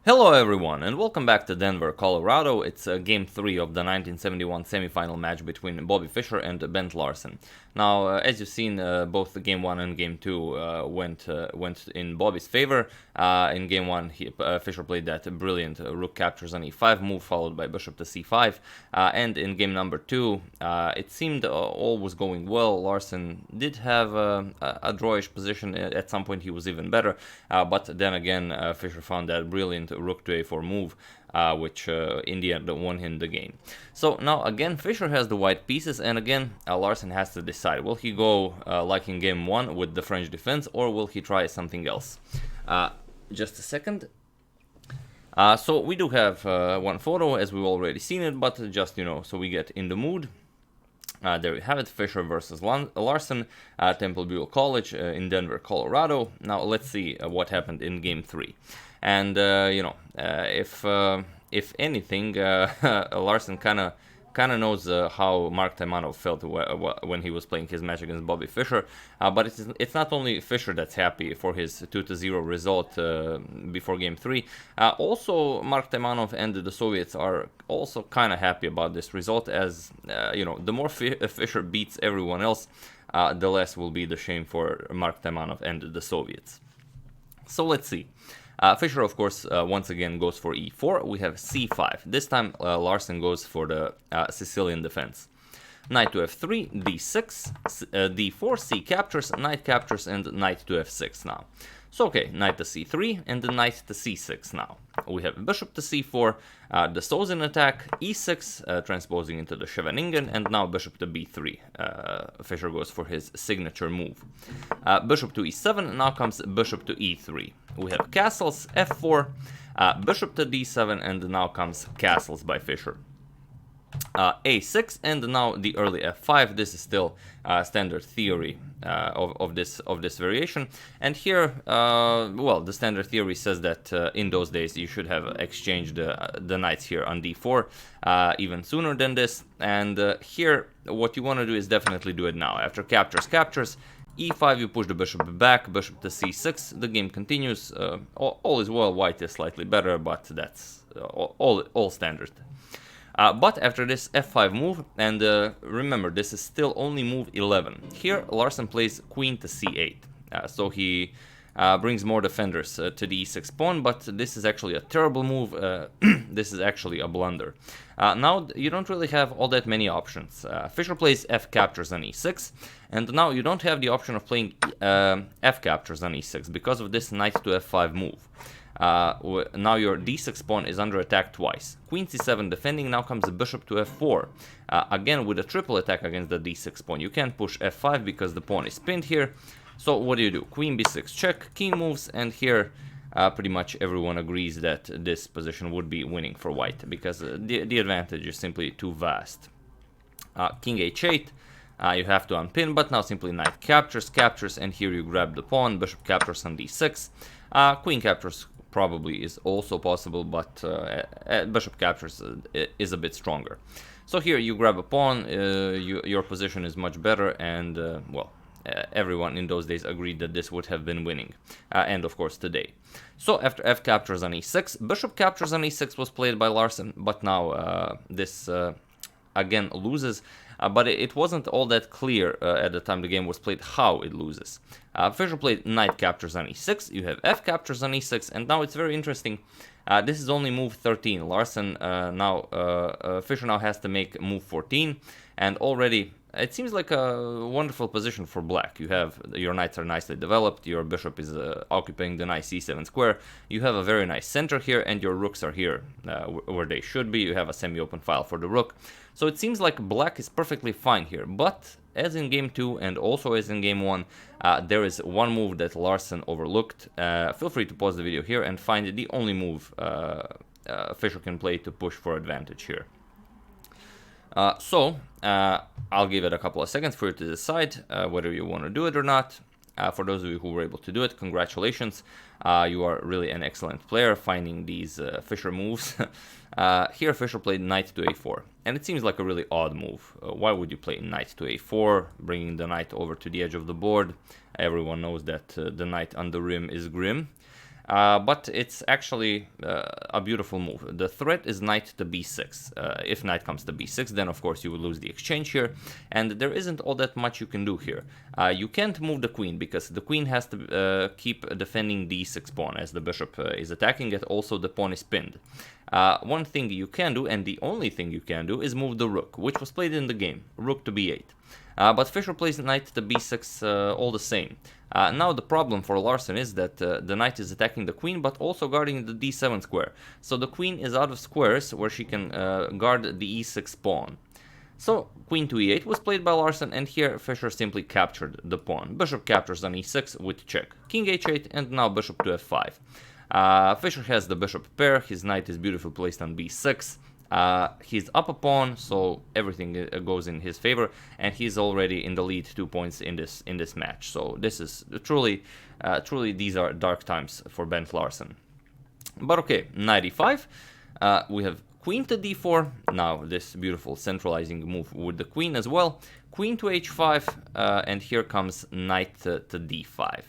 Hello everyone and welcome back to Denver, Colorado. It's game 3 of the 1971 semifinal match between Bobby Fischer and Bent Larsen. Now, as you've seen, both game 1 and game 2 went in Bobby's favor. In game 1, Fischer played that brilliant rook captures on e5 move, followed by bishop to c5. And in game number 2, it seemed all was going well. Larsen did have a drawish position. At some point he was even better, but then again Fischer found that brilliant rook to a4 move, which in the end won him the game. So now again Fischer has the white pieces, and again Larsen has to decide, will he go like in game 1 with the French defense, or will he try something else? Just a second. So we do have one photo, as we've already seen it, but just, so we get in the mood. There you have it, Fischer versus Larsen, Temple Buell College in Denver, Colorado. Now let's see what happened in game 3. And if anything, Larsen kind of knows how Mark Taimanov felt when he was playing his match against Bobby Fischer. But it's not only Fischer that's happy for his 2-0 result before game 3. Also, Mark Taimanov and the Soviets are also kind of happy about this result, as the more Fischer beats everyone else, the less will be the shame for Mark Taimanov and the Soviets. So let's see. Fischer, of course, once again goes for e4. We have c5. This time Larsen goes for the Sicilian defense. Knight to f3, d6, d4, c captures, knight captures, and knight to f6 now. So okay, knight to c3 and the knight to c6 now. We have bishop to c4, the Sozin attack, e6, transposing into the Scheveningen, and now bishop to b3. Fischer goes for his signature move. Bishop to e7, now comes bishop to e3. We have castles, f4, bishop to d7, and now comes castles by Fischer. A6, and now the early f5. This is still standard theory of this variation. And here, well, the standard theory says that in those days you should have exchanged the knights here on d4 even sooner than this. And here, what you want to do is definitely do it now. After captures, e5, you push the bishop back, bishop to c6, the game continues. All is well, white is slightly better, but that's all standard. But after this f5 move, and remember, this is still only move 11. Here, Larsen plays queen to c8. So he brings more defenders to the e6 pawn, but this is actually a terrible move. This is actually a blunder. Now, you don't really have all that many options. Fischer plays f captures on e6, and now you don't have the option of playing f captures on e6 because of this knight to f5 move. Now your d6 pawn is under attack twice. Queen c7 defending, now comes the bishop to f4. Again, with a triple attack against the d6 pawn. You can't push f5 because the pawn is pinned here. So what do? Queen b6 check, king moves, and here pretty much everyone agrees that this position would be winning for white, because the advantage is simply too vast. King h8. You have to unpin, but now simply knight captures, and here you grab the pawn, bishop captures on d6. Queen captures probably is also possible, but bishop captures is a bit stronger. So here you grab a pawn, your position is much better, and well, everyone in those days agreed that this would have been winning, and of course today. So after f captures on e6, bishop captures on e6 was played by Larsen, but now this again loses. But it wasn't all that clear at the time the game was played how it loses. Fischer played knight captures on e6, you have f captures on e6, and now it's very interesting. This is only move 13. Larsen Fischer now has to make move 14, and already it seems like a wonderful position for black. You have your knights are nicely developed, your bishop is occupying the nice e7 square, you have a very nice center here, and your rooks are here where they should be. You have a semi-open file for the rook. So it seems like black is perfectly fine here, but as in game 2 and also as in game 1, there is one move that Larsen overlooked. Feel free to pause the video here and find the only move Fischer can play to push for advantage here. So I'll give it a couple of seconds for you to decide whether you want to do it or not. For those of you who were able to do it, congratulations. You are really an excellent player finding these Fischer moves. Here Fischer played knight to a4, and it seems like a really odd move. Why would you play knight to a4, bringing the knight over to the edge of the board? Everyone knows that the knight on the rim is grim. but it's actually a beautiful move. The threat is knight to b6. If knight comes to b6, then of course you will lose the exchange here, and there isn't all that much you can do here. You can't move the queen, because the queen has to keep defending the e6 pawn as the bishop is attacking it. Also, the pawn is pinned. One thing you can do, and the only thing you can do, is move the rook, which was played in the game, rook to b8. But Fischer plays knight to b6 all the same. Now the problem for Larsen is that the knight is attacking the queen, but also guarding the d7 square. So the queen is out of squares where she can guard the e6 pawn. So queen to e8 was played by Larsen, and here Fischer simply captured the pawn. Bishop captures on e6 with check. King h8, and now bishop to f5. Fischer has the bishop pair, his knight is beautifully placed on b6. He's up a pawn, so everything goes in his favor, and he's already in the lead 2 points in this match. So this is truly these are dark times for Bent Larsen. But okay, knight e5. We have queen to d4. Now this beautiful centralizing move with the queen as well. Queen to h5, and here comes knight to d5.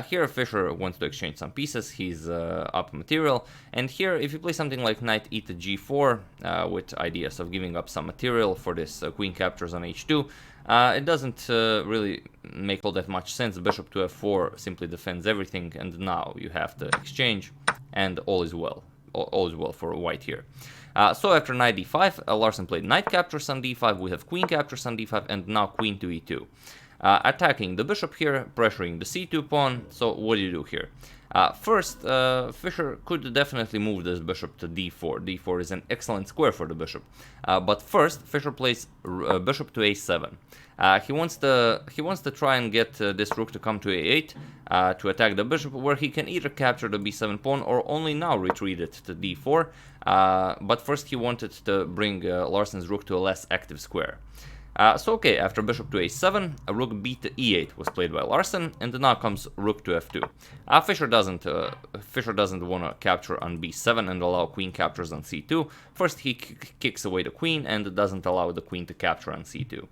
Here Fischer wants to exchange some pieces, he's up material, and here if you play something like knight e to g4 with ideas of giving up some material for this queen captures on h2, it doesn't really make all that much sense. Bishop to f4 simply defends everything, and now you have to exchange, and all is well. All is well for white here. So after knight d5, Larsen played knight captures on d5, we have queen captures on d5, and now queen to e2. Attacking the bishop here, pressuring the c2 pawn. So what do you do here? First, Fischer could definitely move this bishop to d4. d4 is an excellent square for the bishop. But first, Fischer plays bishop to a7. He wants to try and get this rook to come to a8 to attack the bishop, where he can either capture the b7 pawn or only now retreat it to d4. But first he wanted to bring Larsen's rook to a less active square. So okay, after bishop to a7, a rook b to e8 was played by Larsen, and now comes rook to f2. Fischer doesn't want to capture on b7 and allow queen captures on c2. First he kicks away the queen and doesn't allow the queen to capture on c2.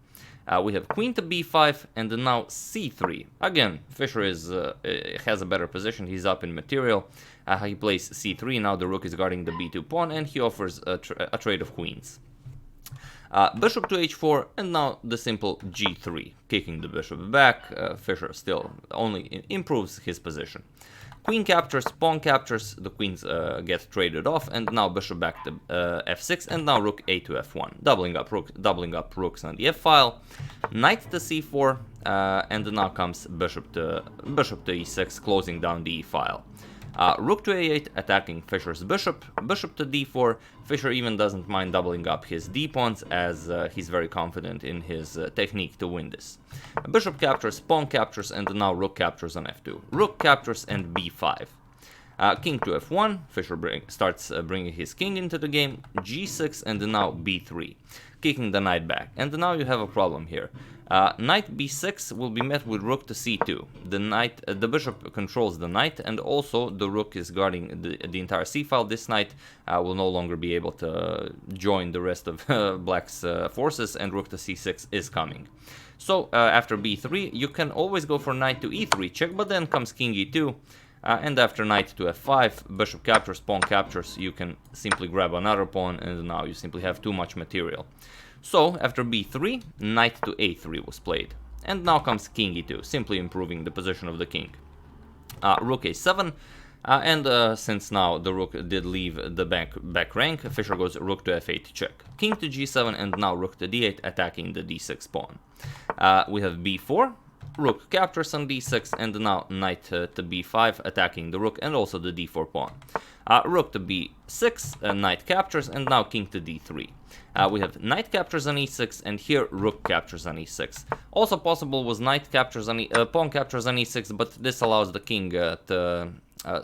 We have queen to b5, and now c3. Again, Fischer has a better position, he's up in material. He plays c3, now the rook is guarding the b2 pawn, and he offers a trade of queens. Bishop to h4, and now the simple g3, kicking the bishop back. Fischer still only improves his position. Queen captures, pawn captures, the queens get traded off, and now bishop back to f6, and now rook a to f1, doubling up rooks on the f file. Knight to c4, and now comes bishop to e6, closing down the e file. Rook to a8, attacking Fischer's bishop. Bishop to d4. Fischer even doesn't mind doubling up his d-pawns, as he's very confident in his technique to win this. Bishop captures, pawn captures, and now rook captures on f2. Rook captures and b5. King to f1. Fischer starts bringing his king into the game. g6, and now b3, kicking the knight back. And now you have a problem here. Knight b6 will be met with rook to c2. The bishop controls the knight, and also the rook is guarding the entire c-file. This knight will no longer be able to join the rest of black's forces, and rook to c6 is coming. So after b3, you can always go for knight to e3 check, but then comes king e2. And after knight to f5, bishop captures, pawn captures, you can simply grab another pawn, and now you simply have too much material. So after b3, knight to a3 was played. And now comes king e2, simply improving the position of the king. Rook a7, and since now the rook did leave the back rank, Fischer goes rook to f8 check. King to g7, and now rook to d8, attacking the d6 pawn. We have b4. Rook captures on d6, and now knight to b5, attacking the rook and also the d4 pawn. Rook to b6, knight captures, and now king to d3. We have knight captures on e6, and here rook captures on e6. Also possible was knight captures on pawn captures on e6, but this allows the king to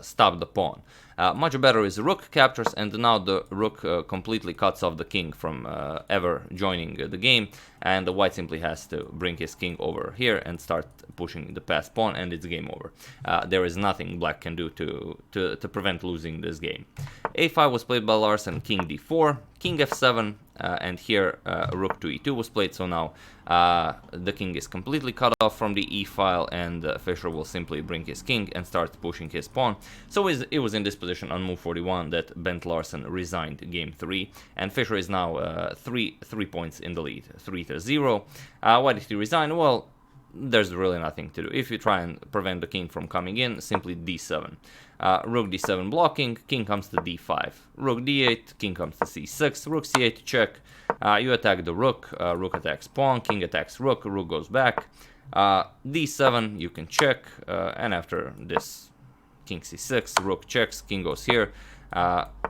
stop the pawn. Much better is rook captures, and now the rook completely cuts off the king from ever joining the game, and the white simply has to bring his king over here and start pushing the passed pawn, and it's game over. There is nothing black can do to prevent losing this game. a5 was played by Larsen, king d4, king f7, and here rook to e2 was played, so now the king is completely cut off from the e file, and Fischer will simply bring his king and start pushing his pawn. So it was in this position on move 41 that Bent Larsen resigned game 3, and Fischer is now 3 points in the lead, 3-0. Why did he resign? Well, there's really nothing to do. If you try and prevent the king from coming in, simply d7. Rook d7 blocking, king comes to d5. Rook d8, king comes to c6, rook c8 check. You attack the rook, rook attacks pawn, king attacks rook goes back. d7, you can check, and after this, king c6, rook checks, king goes here.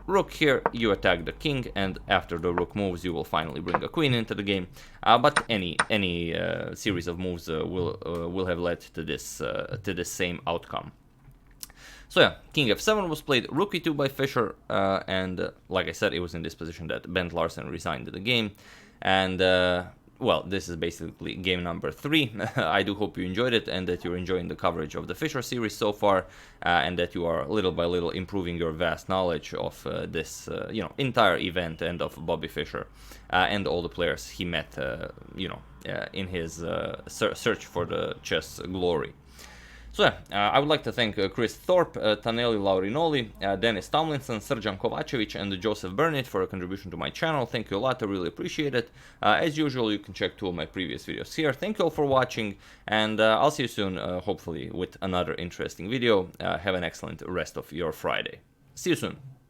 Rook here, you attack the king, and after the rook moves, you will finally bring a queen into the game. But any series of moves will have led to this same outcome. So yeah, king f7 was played, rook e2 by Fischer, and like I said, it was in this position that Bent Larsen resigned the game. And well, this is basically game number 3. I do hope you enjoyed it and that you're enjoying the coverage of the Fischer series so far, and that you are little by little improving your vast knowledge of this entire event and of Bobby Fischer and all the players he met in his search for the chess glory. So yeah, I would like to thank Chris Thorpe, Taneli Laurinoli, Dennis Tomlinson, Srđan Kovačević, and Joseph Burnett for a contribution to my channel. Thank you a lot, I really appreciate it. As usual, you can check 2 of my previous videos here. Thank you all for watching, and I'll see you soon, hopefully with another interesting video. Have an excellent rest of your Friday. See you soon.